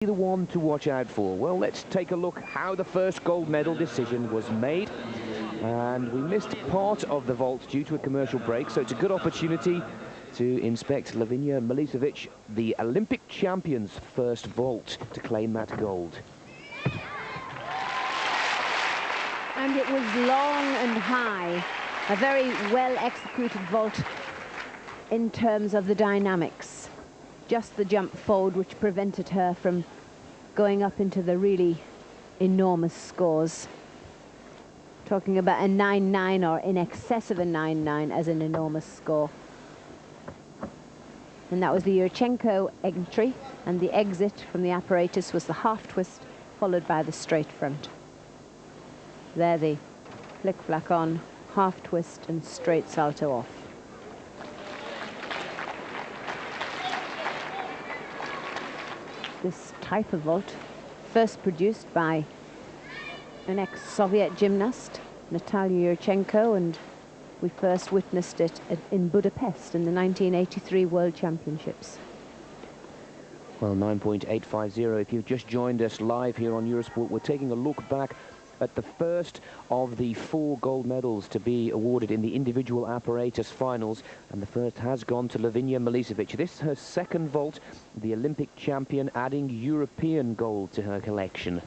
The one to watch out for? Well, let's take a look how the first gold medal decision was made. And we missed part of the vault due to a commercial break, so it's a good opportunity to inspect Lavinia Milicevic, the Olympic champion's first vault, to claim that gold. And it was long and high, a very well executed vault in terms of the dynamics. Just the jump forward which prevented her from going up into the really enormous scores. Talking about a 9-9 or in excess of a 9-9 as an enormous score. And that was the Yurchenko entry, and the exit from the apparatus was the half twist followed by the straight front. There the flick-flack on, half twist and straight salto off. This type of vault, first produced by an ex-Soviet gymnast, Natalia Yurchenko, and we first witnessed it in Budapest in the 1983 World Championships. Well, 9.850. If you've just joined us live here on Eurosport, we're taking a look back at the first of the 4 gold medals to be awarded in the individual apparatus finals, and the first has gone to Lavinia Milicevic. This is her second vault, the Olympic champion, adding European gold to her collection.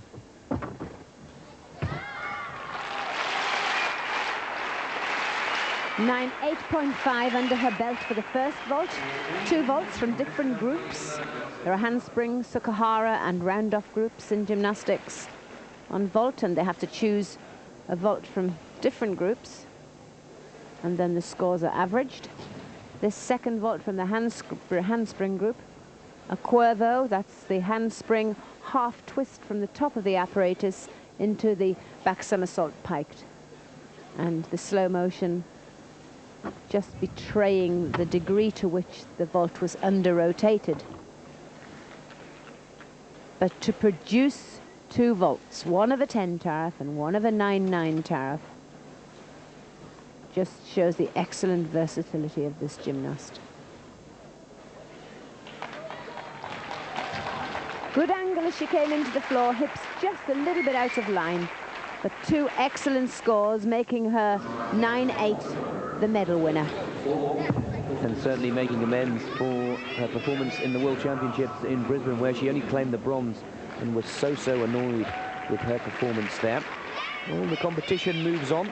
8.5 under her belt for the first vault. 2 vaults from different groups. There are handspring, Sukahara and round-off groups in gymnastics on vault, and they have to choose a vault from different groups, and then the scores are averaged. This second vault from the handspring group, a Cuervo, that's the handspring half twist from the top of the apparatus into the back somersault piked, and the slow motion just betraying the degree to which the vault was under-rotated. But to produce 2 vaults, one of a 10 tariff and one of a 9-9 tariff, just shows the excellent versatility of this gymnast. Good angle as she came into the floor, hips just a little bit out of line, but 2 excellent scores, making her 9-8 the medal winner. And certainly making amends for her performance in the World Championships in Brisbane, where she only claimed the bronze and was so annoyed with her performance there. Well, the competition moves on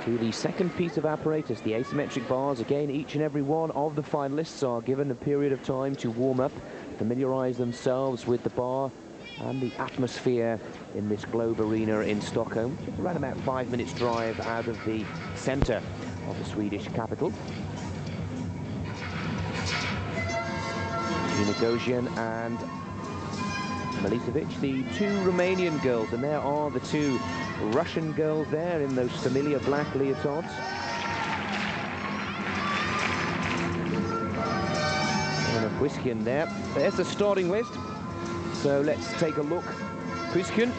to the second piece of apparatus, the asymmetric bars. Again, each and every one of the finalists are given a period of time to warm up, familiarize themselves with the bar and the atmosphere in this Globe Arena in Stockholm, just around about 5 minutes drive out of the center of the Swedish capital. Gina Gosian and Milicevic, the 2 Romanian girls, and there are the 2 Russian girls there in those familiar black leotards. And Puiskin there. There's the starting list. So let's take a look. Puiskin,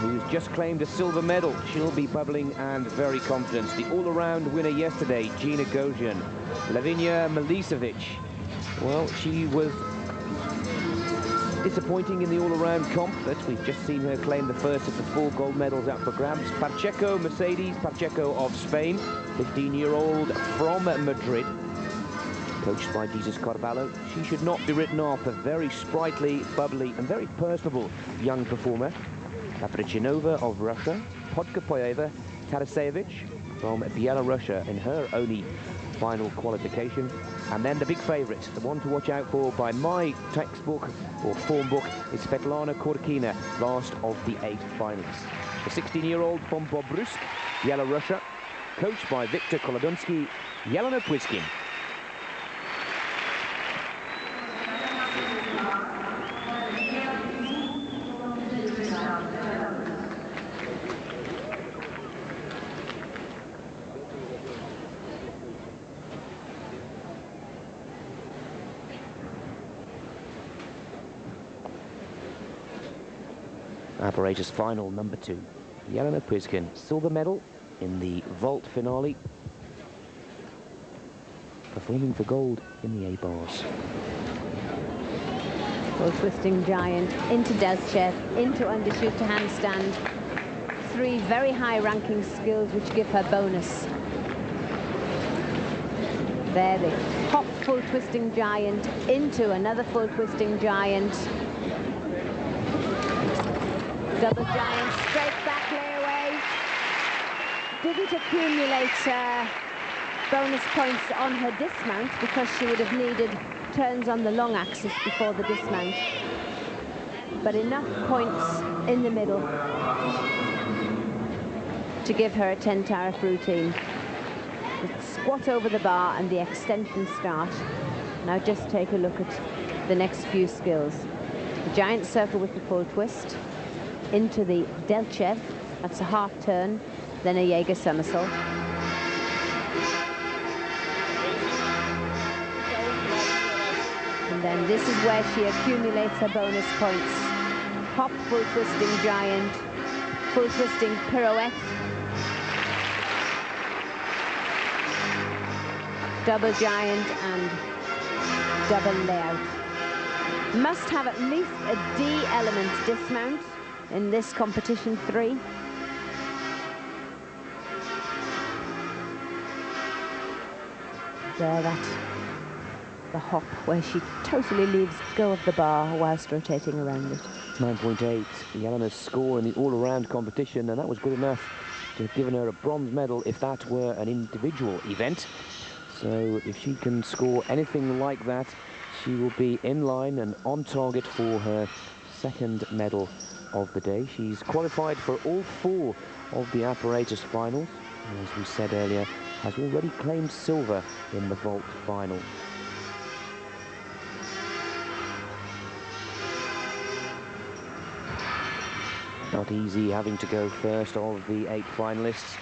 who's just claimed a silver medal, she'll be bubbling and very confident. The all-around winner yesterday, Gina Gosian. Lavinia Milicevic, well, she was disappointing in the all-around comp, but we've just seen her claim the first of the 4 gold medals up for grabs. Pacheco, Mercedes Pacheco of Spain, 15-year-old from Madrid, coached by Jesus Carvalho. She should not be written off, a very sprightly, bubbly and very personable young performer. Kaprichinova of Russia, Podkopoyeva Tarasevich from Belarus in her only final qualification. And then the big favourite, the one to watch out for by my textbook or form book, is Svetlana Korkina, last of the 8 finalists. The 16-year-old from Bobrusk, Belarus, coached by Viktor Kolodonsky, Yelena Puiskin. Apparatus final number 2. Yelena Puiskin, silver medal in the vault finale, performing for gold in the A-bars. Full twisting giant, into Delchev, into undershoot to handstand. 3 very high-ranking skills which give her bonus. There, the hop full twisting giant into another full twisting giant. Double giant, straight back layaway. Didn't accumulate bonus points on her dismount because she would have needed turns on the long axis before the dismount. But enough points in the middle to give her a 10 tariff routine. The squat over the bar and the extension start. Now just take a look at the next few skills. The giant circle with the full twist, into the Delchev, that's a half turn, then a Jaeger somersault. And then this is where she accumulates her bonus points. Hop full twisting giant, full twisting pirouette, double giant and double layout. Must have at least a D element dismount in this competition 3. There, that's the hop where she totally leaves go of the bar whilst rotating around it. 9.8, Yelena's score in the all-around competition, and that was good enough to have given her a bronze medal if that were an individual event. So if she can score anything like that, she will be in line and on target for her 2nd medal of the day. She's qualified for all 4 of the apparatus finals, and as we said earlier, has already claimed silver in the vault final. Not easy having to go first of the 8 finalists.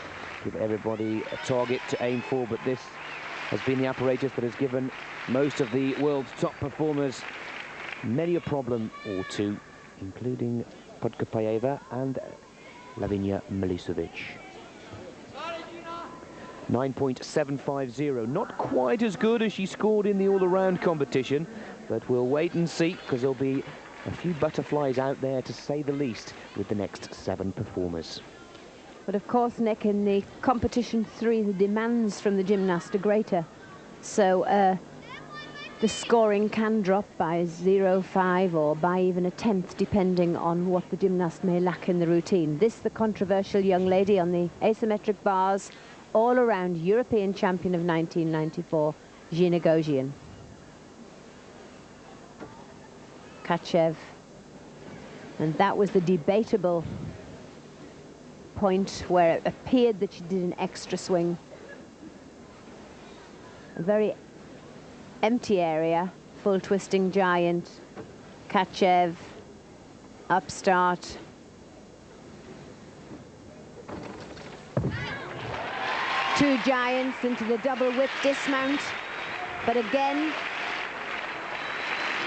Give everybody a target to aim for, but this has been the apparatus that has given most of the world's top performers many a problem or two, including Podkopayeva and Lavinia Milicevic. 9.750, not quite as good as she scored in the all-around competition, but we'll wait and see, because there'll be a few butterflies out there, to say the least, with the next 7 performers. But of course, Nick, in the competition 3, the demands from the gymnast are greater. So the scoring can drop by 0.5 or by even a 10th, depending on what the gymnast may lack in the routine. This, the controversial young lady on the asymmetric bars, all-around European champion of 1994, Zhina Goghian. Tkachev. And that was the debatable point where it appeared that she did an extra swing. A very empty area, full twisting giant, Tkachev, upstart. Two giants into the double whip dismount, but again,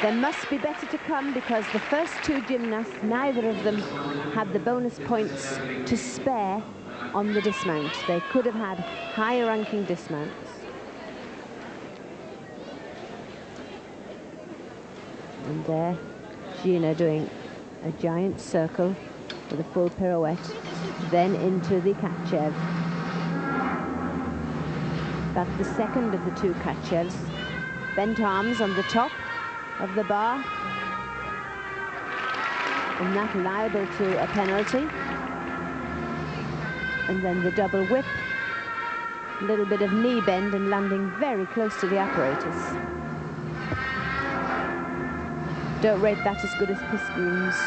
there must be better to come, because the first 2 gymnasts, neither of them had the bonus points to spare on the dismount. They could have had higher ranking dismounts. And there, Zhina doing a giant circle with a full pirouette, then into the Tkachev. That's the second of the 2 Tkachevs. Bent arms on the top of the bar, and that liable to a penalty. And then the double whip, a little bit of knee bend and landing very close to the apparatus. Don't rate that as good as Piskune's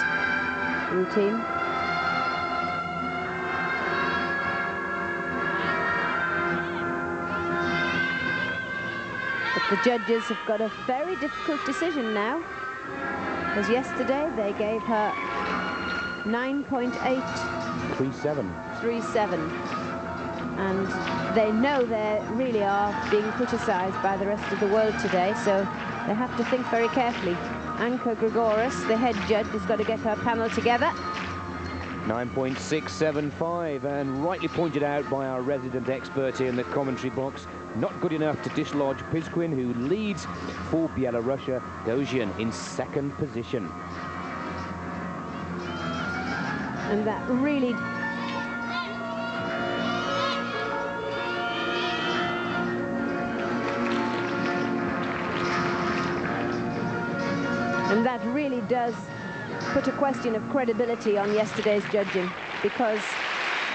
routine. The judges have got a very difficult decision now, because yesterday they gave her 9.837, and they know they really are being criticised by the rest of the world today, so they have to think very carefully. Anka Grigoris, the head judge, has got to get her panel together. 9.675, and rightly pointed out by our resident expert here in the commentary box, not good enough to dislodge Pizquin, who leads for Belarusia. Dozhian in second position. And that really... And that really does put a question of credibility on yesterday's judging, because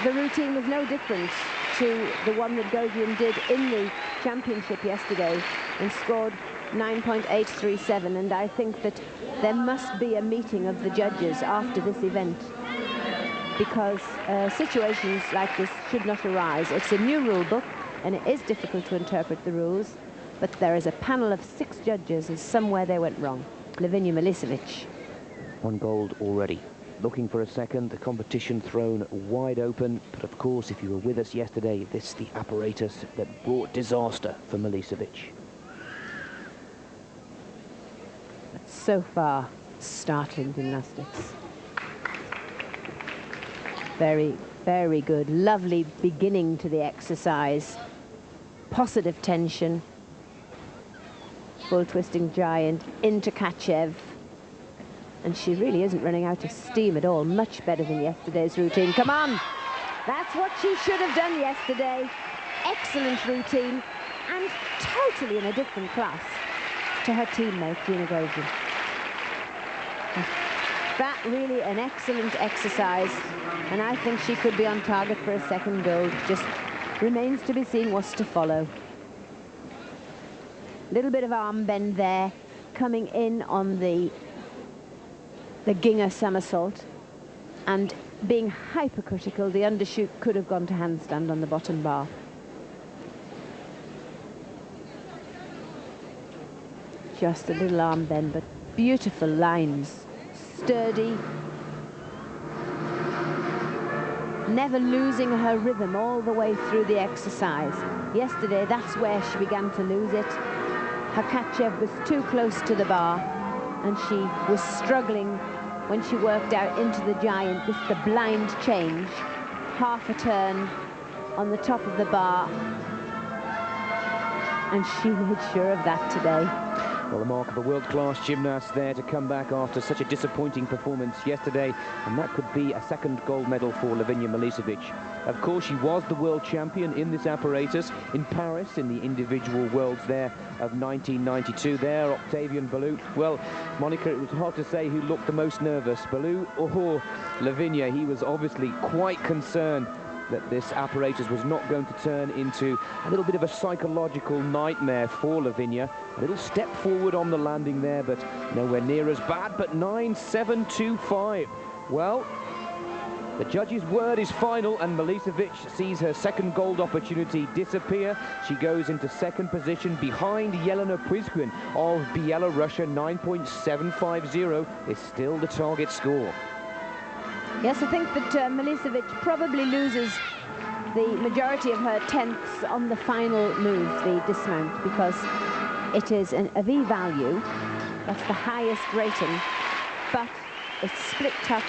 the routine was no different to the one that Gogian did in the championship yesterday and scored 9.837. And I think that there must be a meeting of the judges after this event, because situations like this should not arise. It's a new rule book and it is difficult to interpret the rules, but there is a panel of 6 judges and somewhere they went wrong. Lavinia Milicevic. 1 gold already. Looking for a second, the competition thrown wide open. But of course, if you were with us yesterday, this is the apparatus that brought disaster for Milicevic. But so far, startling gymnastics. Very, very good. Lovely beginning to the exercise. Positive tension. Full twisting giant into Tkachev. And she really isn't running out of steam at all. Much better than yesterday's routine. Come on! That's what she should have done yesterday. Excellent routine. And totally in a different class to her teammate, Gina Gogian. That really an excellent exercise. And I think she could be on target for a second gold. Just remains to be seen what's to follow. Little bit of arm bend there, coming in on the Ginger somersault, and being hypercritical, the undershoot could have gone to handstand on the bottom bar. Just a little arm bend, but beautiful lines, sturdy, never losing her rhythm all the way through the exercise. Yesterday, that's where she began to lose it. Her Tkachev was too close to the bar, and she was struggling when she worked out into the giant, just the blind change, half a turn on the top of the bar, and she made sure of that today. Well, the mark of a world-class gymnast there to come back after such a disappointing performance yesterday, and that could be a second gold medal for Lavinia Milicevic. Of course, she was the world champion in this apparatus in Paris in the individual worlds there of 1992. There, Octavian Ballou. Well, Monica, it was hard to say who looked the most nervous, Ballou or Lavinia. He was obviously quite concerned that this apparatus was not going to turn into a little bit of a psychological nightmare for Lavinia. A little step forward on the landing there, but nowhere near as bad. But 9.725. Well, the judge's word is final, and Milicevic sees her second gold opportunity disappear. She goes into second position behind Jelena Pizquin of Belarusia. 9.750 is still the target score. Yes, I think that Milicevic probably loses the majority of her tenths on the final move, the dismount, because it is a V value. That's the highest rating, but it's split tucked,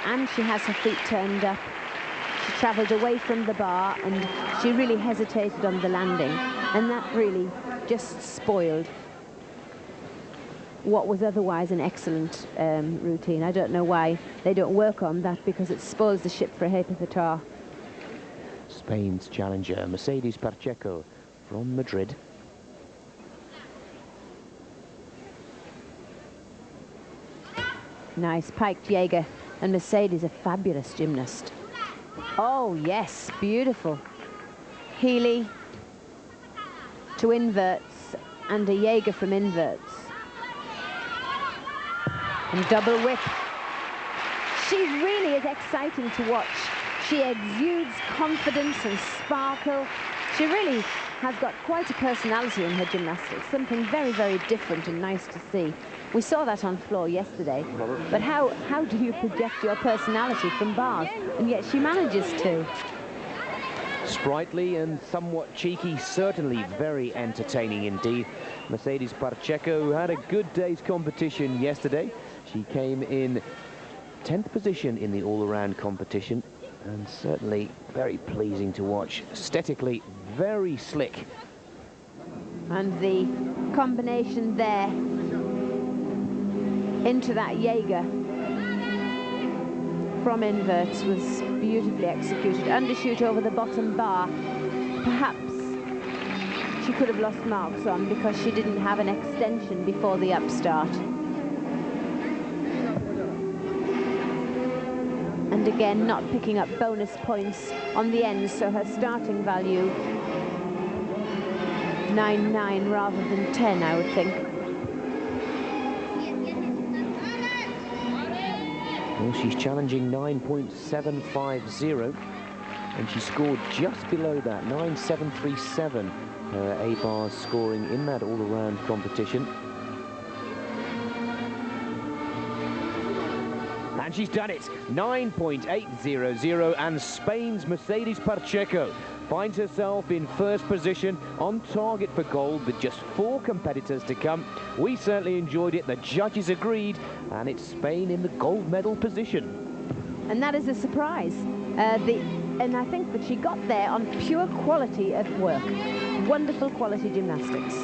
and she has her feet turned up. She travelled away from the bar, and she really hesitated on the landing, and that really just spoiled what was otherwise an excellent routine. I don't know why they don't work on that, because it spoils the ship for Hepe Pitar. Spain's challenger, Mercedes Pacheco from Madrid. Nice piked Jaeger, and Mercedes a fabulous gymnast. Oh yes, beautiful. Healy to inverts and a Jaeger from inverts. And double whip. She really is exciting to watch. She exudes confidence and sparkle. She really has got quite a personality in her gymnastics, something very, very different and nice to see. We saw that on floor yesterday. But how do you project your personality from bars? And yet she manages to. Sprightly and somewhat cheeky, certainly very entertaining indeed. Mercedes Pacheco, who had a good day's competition yesterday. She came in 10th position in the all-around competition, and certainly very pleasing to watch. Aesthetically very slick. And the combination there into that Jaeger from inverts was beautifully executed. Undershoot over the bottom bar. Perhaps she could have lost marks on because she didn't have an extension before the upstart. And again, not picking up bonus points on the ends, so her starting value 9.9 rather than 10, I would think. Well, she's challenging 9.750, and she scored just below that, 9.737, A-bars scoring in that all-around competition. And she's done it, 9.800, and Spain's Mercedes Pacheco finds herself in first position, on target for gold with just 4 competitors to come. We certainly enjoyed it, the judges agreed, and it's Spain in the gold medal position. And that is a surprise. And I think that she got there on pure quality of work. Wonderful quality gymnastics.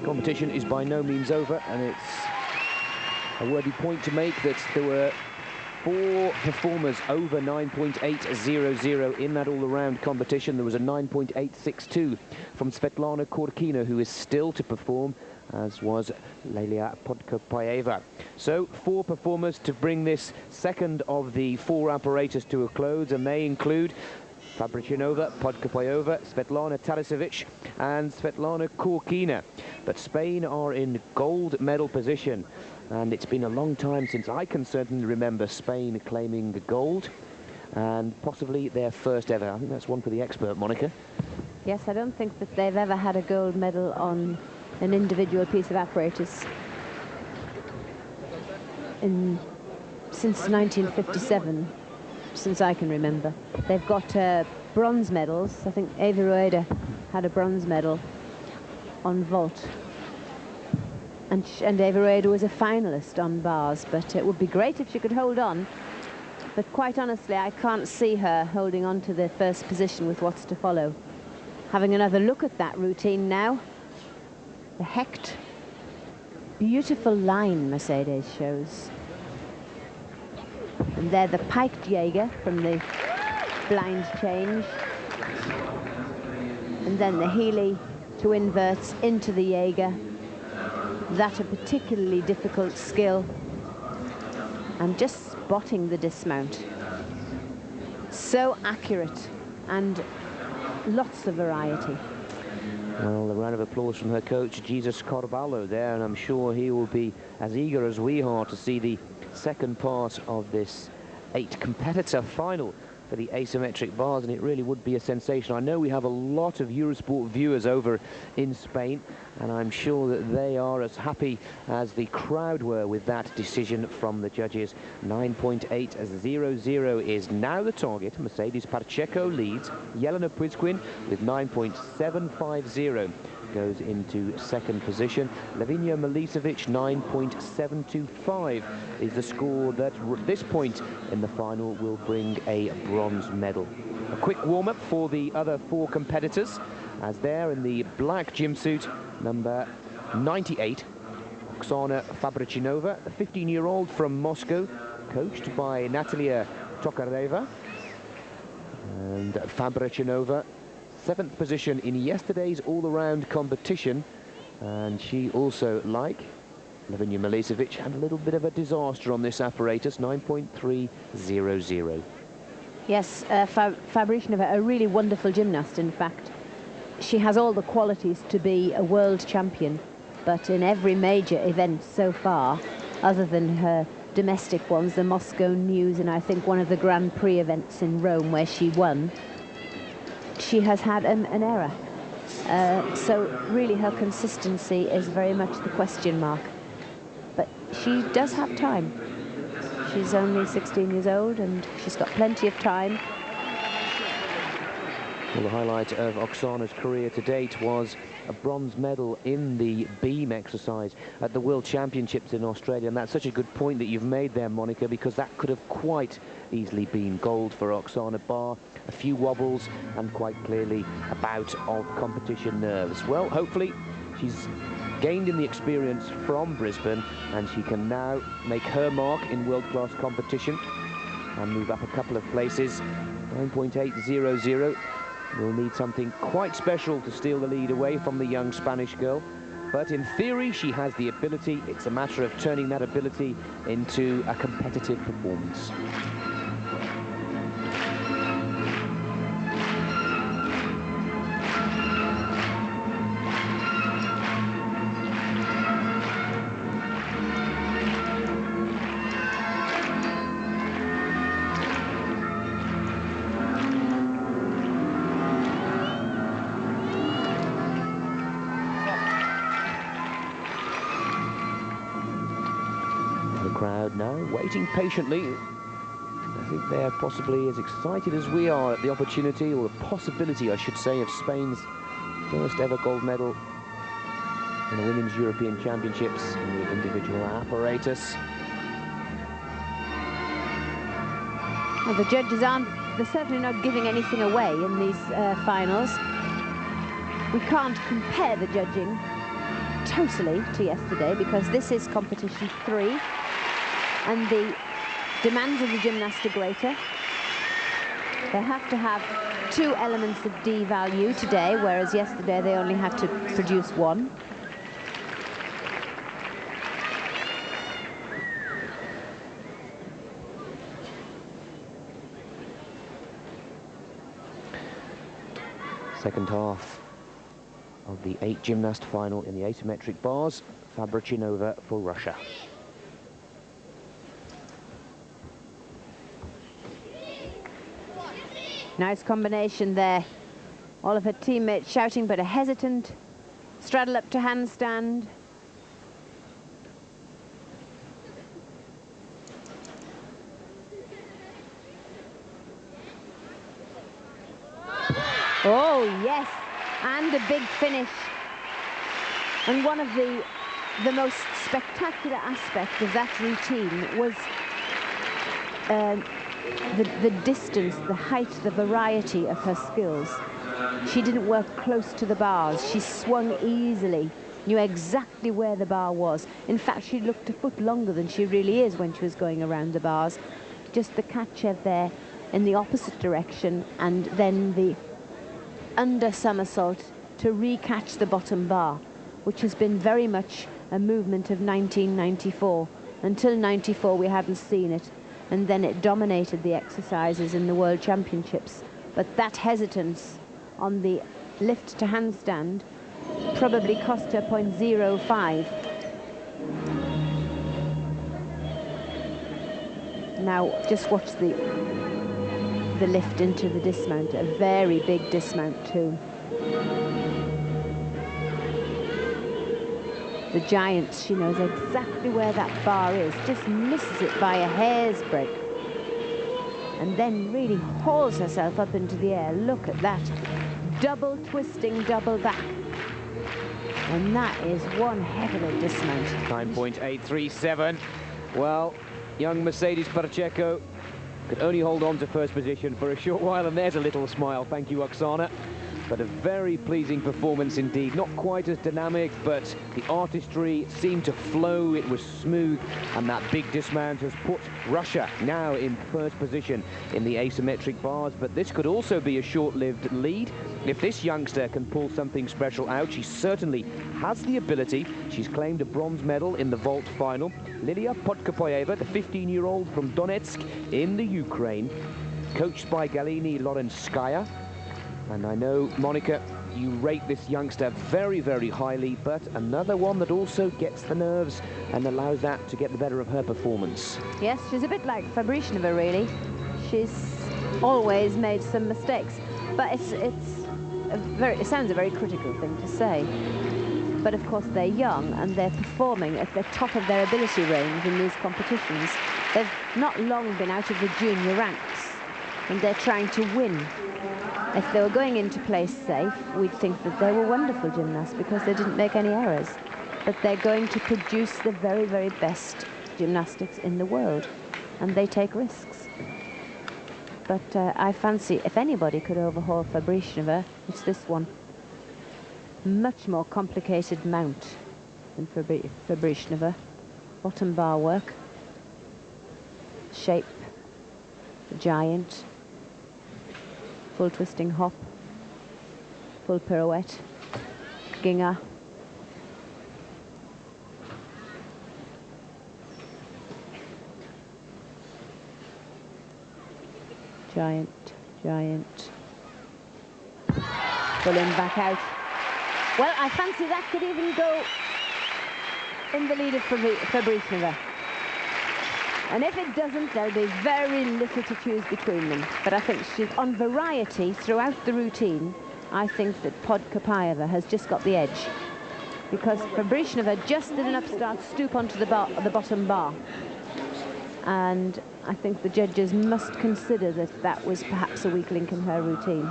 Competition is by no means over, and it's a worthy point to make that there were 4 performers over 9.800 in that all-around competition. There was a 9.862 from Svetlana Korkina, who is still to perform, as was Lelia Podkopayeva. So 4 performers to bring this second of the 4 apparatus to a close, and they include Fabricianova, Podkopayeva, Svetlana Tarasevic and Svetlana Korkina. But Spain are in gold medal position, and it's been a long time since I can certainly remember Spain claiming the gold, and possibly their first ever. I think that's one for the expert, Monica. Yes, I don't think that they've ever had a gold medal on an individual piece of apparatus since 1957. Since I can remember. They've got bronze medals. I think Eva Rueda had a bronze medal on vault. And Eva Rueda was a finalist on bars, but it would be great if she could hold on. But quite honestly, I can't see her holding on to the first position with what's to follow. Having another look at that routine now. The Hecht. Beautiful line Mercedes shows. And there the piked Jaeger from the blind change. And then the Healy to inverts into the Jaeger. That a particularly difficult skill. And just spotting the dismount. So accurate and lots of variety. Well, a round of applause from her coach, Jesus Carvalho, there, and I'm sure he will be as eager as we are to see the second part of this 8-competitor final for the asymmetric bars, and it really would be a sensation. I know we have a lot of Eurosport viewers over in Spain, and I'm sure that they are as happy as the crowd were with that decision from the judges. 9.800 is now the target. Mercedes Pacheco leads. Jelena Prizquin with 9.750 goes into second position. Lavinia Milicevic, 9.725 is the score that at this point in the final will bring a bronze medal. A quick warm-up for the other 4 competitors, as there in the black gym suit, number 98, Oksana Fabricianova, a 15-year-old from Moscow, coached by Natalia Tokareva. And Fabricianova, 7th position in yesterday's all-around competition, and she also, like Lavinia Milicevic, had a little bit of a disaster on this apparatus, 9.300. Yes, Fabricianova, a really wonderful gymnast, in fact. She has all the qualities to be a world champion, but in every major event so far, other than her domestic ones, the Moscow News, and I think one of the Grand Prix events in Rome where she won, she has had an error. So really her consistency is very much the question mark. But she does have time. She's only 16 years old and she's got plenty of time. Well, the highlight of Oksana's career to date was a bronze medal in the beam exercise at the World Championships in Australia. And that's such a good point that you've made there, Monica, because that could have quite easily been gold for Oksana, bar a few wobbles and quite clearly a bout of competition nerves. Well, hopefully she's gained in the experience from Brisbane and she can now make her mark in world-class competition and move up a couple of places. 9.800. Will need something quite special to steal the lead away from the young Spanish girl. But in theory, she has the ability. It's a matter of turning that ability into a competitive performance. Crowd now waiting patiently. I think they're possibly as excited as we are at the opportunity, or the possibility, I should say, of Spain's first ever gold medal in the Women's European Championships in the individual apparatus. Well, the judges they're certainly not giving anything away in these finals. We can't compare the judging totally to yesterday because this is competition 3. And the demands of the gymnast are greater. They have to have 2 elements of D value today, whereas yesterday they only had to produce 1. Second half of the 8 gymnast final in the asymmetric bars. Fabrichinova for Russia. Nice combination there. All of her teammates shouting, but a hesitant straddle up to handstand. Oh, yes, and a big finish. And one of the most spectacular aspects of that routine was the distance, the height, the variety of her skills. She didn't work close to the bars. She swung easily, knew exactly where the bar was. In fact, she looked a foot longer than she really is when she was going around the bars. Just the catch-up there in the opposite direction, and then the under somersault to re-catch the bottom bar, which has been very much a movement of 1994. Until 94, we hadn't seen it. And then it dominated the exercises in the World Championships. But that hesitance on the lift to handstand probably cost her 0.05. Now, just watch the lift into the dismount, a very big dismount too. The giant, she knows exactly where that bar is, just misses it by a hair's breadth. And then really hauls herself up into the air. Look at that. Double twisting, double back. And that is one heck of a dismount. 9.837. Well, young Mercedes Pacheco could only hold on to first position for a short while, and there's a little smile. Thank you, Oksana. But a very pleasing performance indeed. Not quite as dynamic, but the artistry seemed to flow. It was smooth, and that big dismount has put Russia now in first position in the asymmetric bars. But this could also be a short-lived lead. If this youngster can pull something special out, she certainly has the ability. She's claimed a bronze medal in the vault final. Lilia Podkopoyeva, the 15-year-old from Donetsk in the Ukraine, coached by Galina Lorenskaya. And I know, Monica, you rate this youngster very, very highly, but another one that also gets the nerves and allows that to get the better of her performance. Yes, she's a bit like Fabrichinova, really. She's always made some mistakes, but it sounds a very critical thing to say. But of course they're young and they're performing at the top of their ability range in these competitions. They've not long been out of the junior ranks, and they're trying to win if they were going into place safe, we'd think that they were wonderful gymnasts because they didn't make any errors. But they're going to produce the very, very best gymnastics in the world, and they take risks. But I fancy if anybody could overhaul Fabrichneva, it's this one. Much more complicated mount than Fabrichneva. Bottom bar work, shape, the giant, full twisting hop, full pirouette, Gingher. Giant, giant. Pull in, back out. Well, I fancy that could even go in the lead of Fabrichneva. And if it doesn't, there'll be very little to choose between them. But I think she's on variety throughout the routine. I think that Podkopayeva has just got the edge, because Fabrichneva just did enough start stoop onto the bottom bar. And I think the judges must consider that that was perhaps a weak link in her routine.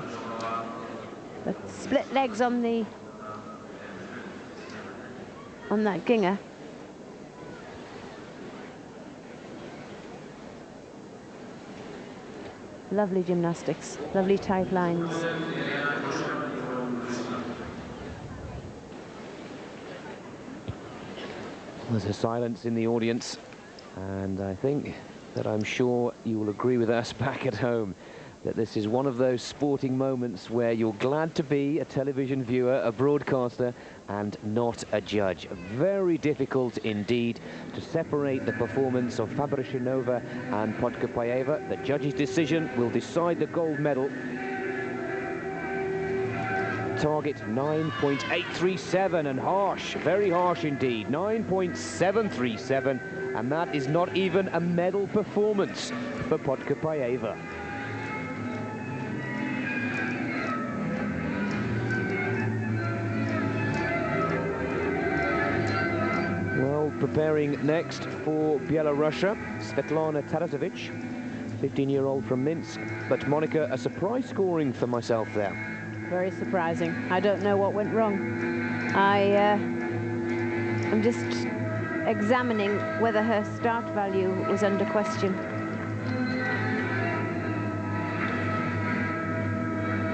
But split legs on that Gingher. Lovely gymnastics, lovely tight lines. There's a silence in the audience, and I think that I'm sure you will agree with us back at home that this is one of those sporting moments where you're glad to be a television viewer, a broadcaster, and not a judge. Very difficult indeed to separate the performance of Fabrichneva and Podkopayeva. The judge's decision will decide the gold medal. Target 9.837, and harsh, very harsh indeed, 9.737, and that is not even a medal performance for Podkopayeva. Well, preparing next for Belarusia, Svetlana Tarasevich, 15-year-old from Minsk. But Monica, a surprise scoring for myself there. Very surprising. I don't know what went wrong. I'm just examining whether her start value was under question.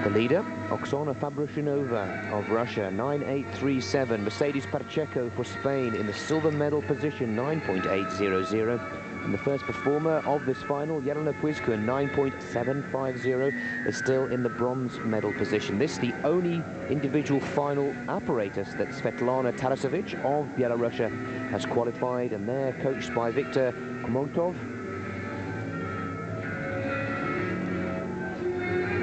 The leader, Oksana Fabrichneva of Russia, 9.837. Mercedes Pacheco for Spain in the silver medal position, 9.800. And the first performer of this final, Jelena Puizkun, 9.750, is still in the bronze medal position. This is the only individual final apparatus that Svetlana Tarasevich of Belarusia has qualified, and they're coached by Viktor Kmotov.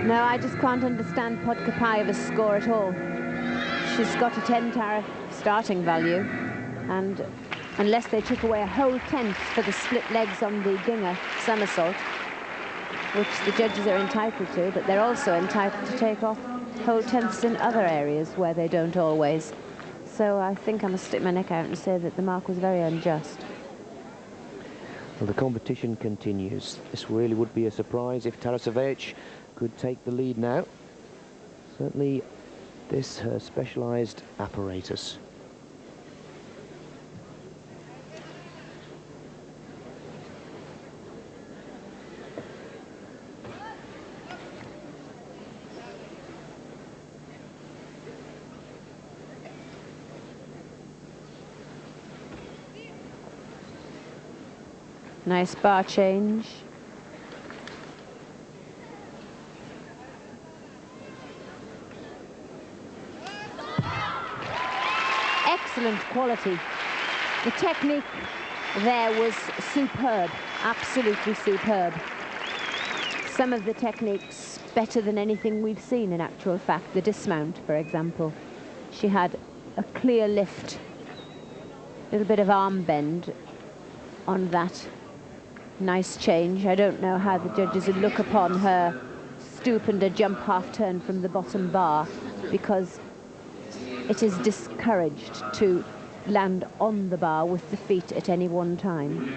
No, I just can't understand Podkopayeva's score at all. She's got a 10 tariff starting value, and unless they took away a whole tenth for the split legs on the Gingher somersault, which the judges are entitled to, but they're also entitled to take off whole tenths in other areas where they don't always. So I think I must stick my neck out and say that the mark was very unjust. Well, the competition continues. This really would be a surprise if Tarasevich could take the lead now. Certainly this her specialized apparatus. Nice bar change. Excellent quality. The technique there was superb, absolutely superb. Some of the techniques better than anything we've seen in actual fact. The dismount, for example. She had a clear lift, a little bit of arm bend on that. Nice change. I don't know how the judges would look upon her stoop and a jump half turn from the bottom bar, because it is discouraged to land on the bar with the feet at any one time.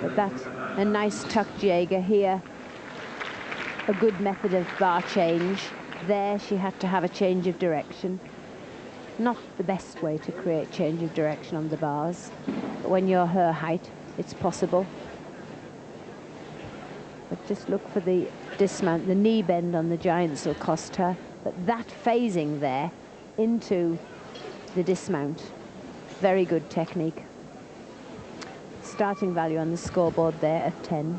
But that's a nice tuck Jaeger here. a good method of bar change. There she had to have a change of direction. Not the best way to create change of direction on the bars, but when you're her height, it's possible. But just look for the dismount. The knee bend on the Giants will cost her, but that phasing there into the dismount, very good technique. Starting value on the scoreboard there at 10.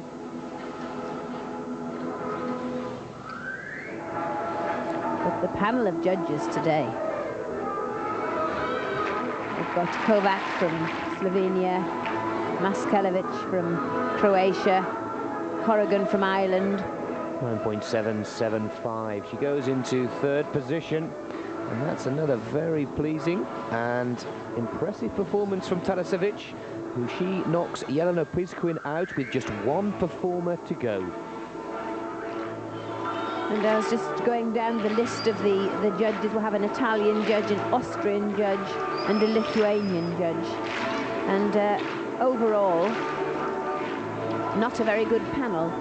But the panel of judges today, we've got Kovac from Slovenia, Maskalevic from Croatia, Corrigan from Ireland. 9.775. She goes into third position, and that's another very pleasing and impressive performance from Tarasevic, who she knocks Jelena Pizquin out with just one performer to go. And I was just going down the list of the judges. We'll have an Italian judge, an Austrian judge, and a Lithuanian judge. And overall, not a very good panel.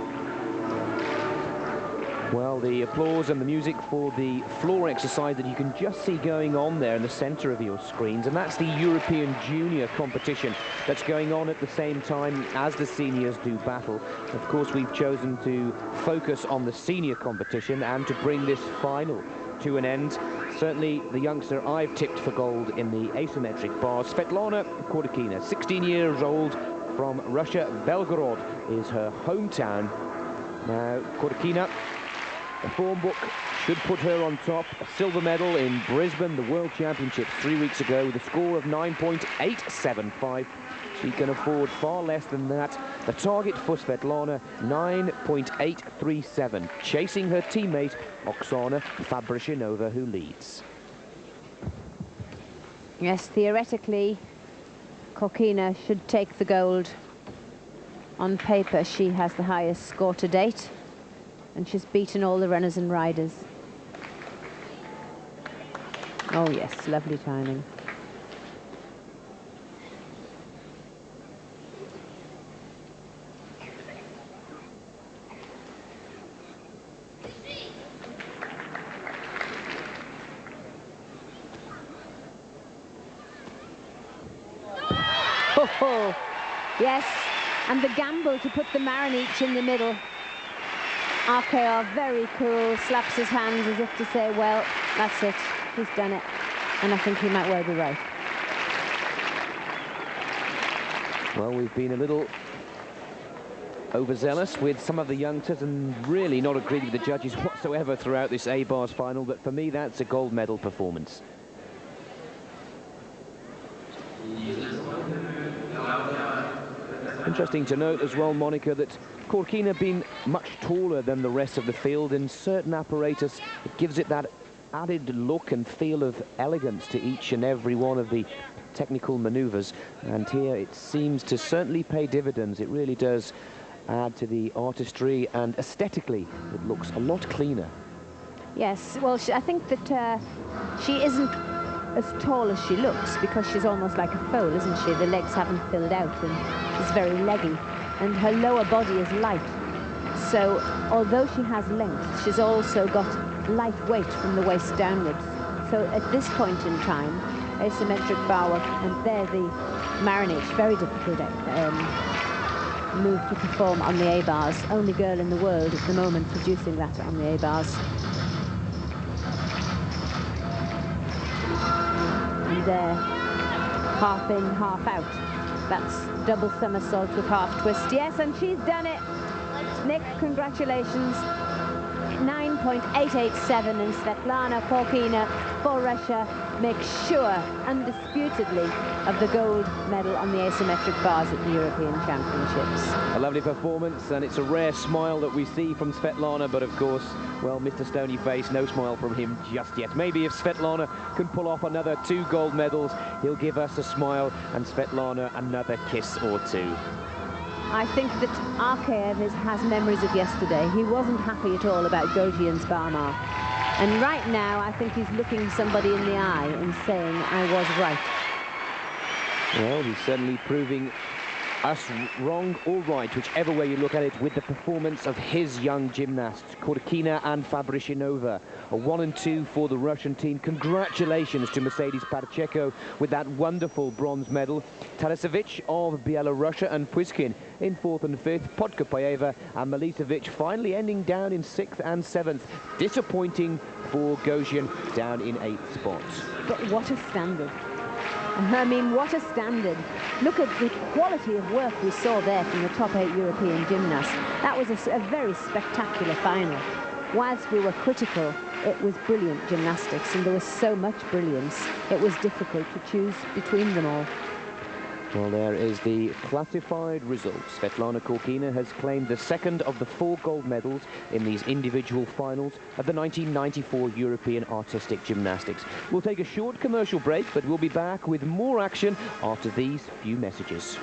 Well, the applause and the music for the floor exercise that you can just see going on there in the center of your screens, and that's the European Junior competition that's going on at the same time as the seniors do battle. Of course, we've chosen to focus on the senior competition and to bring this final to an end. Certainly the youngster I've tipped for gold in the asymmetric bars, Svetlana Korkina, 16 years old, from Russia. Belgorod is her hometown. Now, Korkina, the form book should put her on top. A silver medal in Brisbane, the World Championships 3 weeks ago, with a score of 9.875. She can afford far less than that. The target for Svetlana, 9.837, chasing her teammate Oksana Fabrichinova, who leads. Yes, theoretically, Korkina should take the gold. On paper, she has the highest score to date, and she's beaten all the runners and riders. Oh yes, lovely timing. Oh, yes, and the gamble to put the Marinich in the middle. Arkeov, very cool, slaps his hands as if to say, well, that's it, he's done it. And I think he might well be right. Well, we've been a little overzealous with some of the youngsters and really not agreed with the judges whatsoever throughout this A-bars final, but for me, that's a gold medal performance. Interesting to note as well, Monica, that Korkina being much taller than the rest of the field, in certain apparatus it gives it that added look and feel of elegance to each and every one of the technical maneuvers, and here it seems to certainly pay dividends. It really does add to the artistry, and aesthetically it looks a lot cleaner. Yes, well, I think that she isn't as tall as she looks, because she's almost like a foal, isn't she? The legs haven't filled out and she's very leggy, and her lower body is light. So although she has length, she's also got light weight from the waist downwards. So at this point in time, asymmetric bar work, and there the Marinich, very difficult move to perform on the A-bars. Only girl in the world at the moment producing that on the A-bars. And there, half in, half out. That's double somersault with half twist. Yes, and she's done it. Nick, congratulations. 9.887, and Svetlana Korkina for Russia makes sure, undisputedly, of the gold medal on the asymmetric bars at the European Championships. A lovely performance, and it's a rare smile that we see from Svetlana, but of course, well, Mr. Stony Face, no smile from him just yet. Maybe if Svetlana can pull off another 2 gold medals, he'll give us a smile and Svetlana another kiss or 2. I think that Arkev has memories of yesterday. He wasn't happy at all about Goji and Sparmar. And right now, I think he's looking somebody in the eye and saying, I was right. Well, he's certainly proving us wrong or right, whichever way you look at it, with the performance of his young gymnasts, Kurkina and Fabrichinova. A 1 and 2 for the Russian team. Congratulations to Mercedes Parcheco with that wonderful bronze medal. Tarasevich of Belarusia and Puiskin in 4th and 5th. Podkopayeva and Milicevic finally ending down in 6th and 7th. Disappointing for Gosian, down in 8th spot. But what a standard. I mean, what a standard. Look at the quality of work we saw there from the top 8 European gymnasts. That was a very spectacular final. Whilst we were critical, it was brilliant gymnastics, and there was so much brilliance. It was difficult to choose between them all. Well, there is the classified results. Svetlana Kurkina has claimed the 2nd of the 4 gold medals in these individual finals of the 1994 European Artistic Gymnastics. We'll take a short commercial break, but we'll be back with more action after these few messages.